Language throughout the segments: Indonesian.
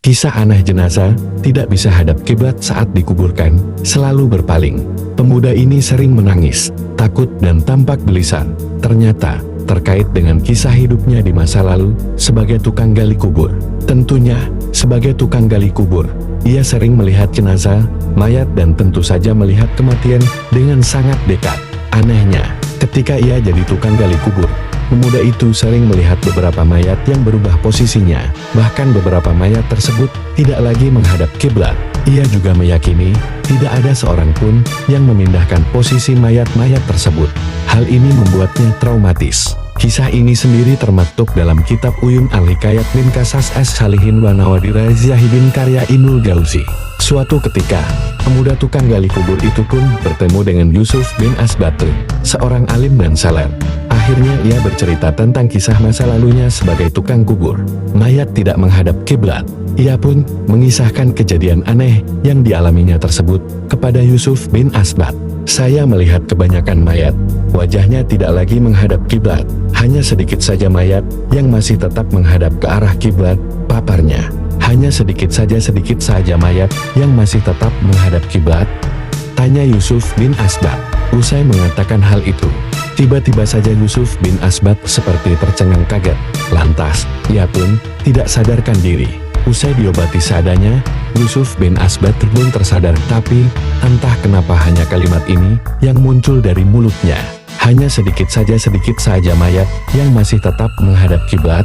Kisah aneh jenazah tidak bisa hadap kiblat saat dikuburkan, selalu berpaling. Pemuda ini sering menangis, takut dan tampak gelisah. Ternyata, terkait dengan kisah hidupnya di masa lalu, sebagai tukang gali kubur. Tentunya, sebagai tukang gali kubur, ia sering melihat jenazah, mayat dan tentu saja melihat kematian dengan sangat dekat. Anehnya, ketika ia jadi tukang gali kubur, pemuda itu sering melihat beberapa mayat yang berubah posisinya, bahkan beberapa mayat tersebut tidak lagi menghadap kiblat. Ia juga meyakini tidak ada seorang pun yang memindahkan posisi mayat-mayat tersebut. Hal ini membuatnya traumatis. Kisah ini sendiri termaktub dalam kitab Uyun Al-Hikayat min Qasas as-Salihin wa Nawadir Zahidin karya Ibnul Jauzi. Suatu ketika, pemuda tukang gali kubur itu pun bertemu dengan Yusuf bin Asbat, seorang alim dan saleh. Akhirnya ia bercerita tentang kisah masa lalunya sebagai tukang kubur. Mayat tidak menghadap kiblat. Ia pun mengisahkan kejadian aneh yang dialaminya tersebut kepada Yusuf bin Asbat. Saya melihat kebanyakan mayat, wajahnya tidak lagi menghadap kiblat. Hanya sedikit saja mayat yang masih tetap menghadap ke arah kiblat, paparnya. Hanya sedikit saja mayat yang masih tetap menghadap kiblat? Tanya Yusuf bin Asbat. Usai mengatakan hal itu, tiba-tiba saja Yusuf bin Asbat seperti tercengang kaget. Lantas, ia pun tidak sadarkan diri. Usai diobati seadanya, Yusuf bin Asbat pun tersadar, tapi entah kenapa hanya kalimat ini yang muncul dari mulutnya. Hanya sedikit saja mayat yang masih tetap menghadap kiblat,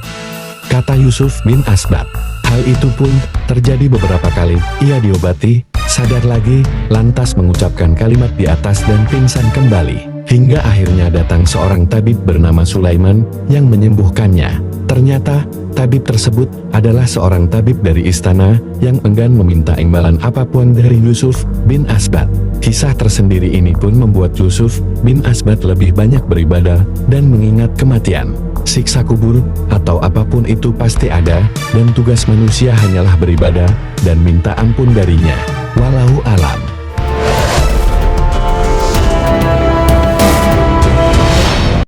kata Yusuf bin Asbat. Hal itu pun terjadi beberapa kali. Ia diobati, sadar lagi, lantas mengucapkan kalimat di atas dan pingsan kembali. Hingga akhirnya datang seorang tabib bernama Sulaiman yang menyembuhkannya. Ternyata, tabib tersebut adalah seorang tabib dari istana yang enggan meminta imbalan apapun dari Yusuf bin Asbat. Kisah tersendiri ini pun membuat Yusuf bin Asbat lebih banyak beribadah dan mengingat kematian. Siksa kubur atau apapun itu pasti ada, dan tugas manusia hanyalah beribadah dan minta ampun darinya. Wallahu alam.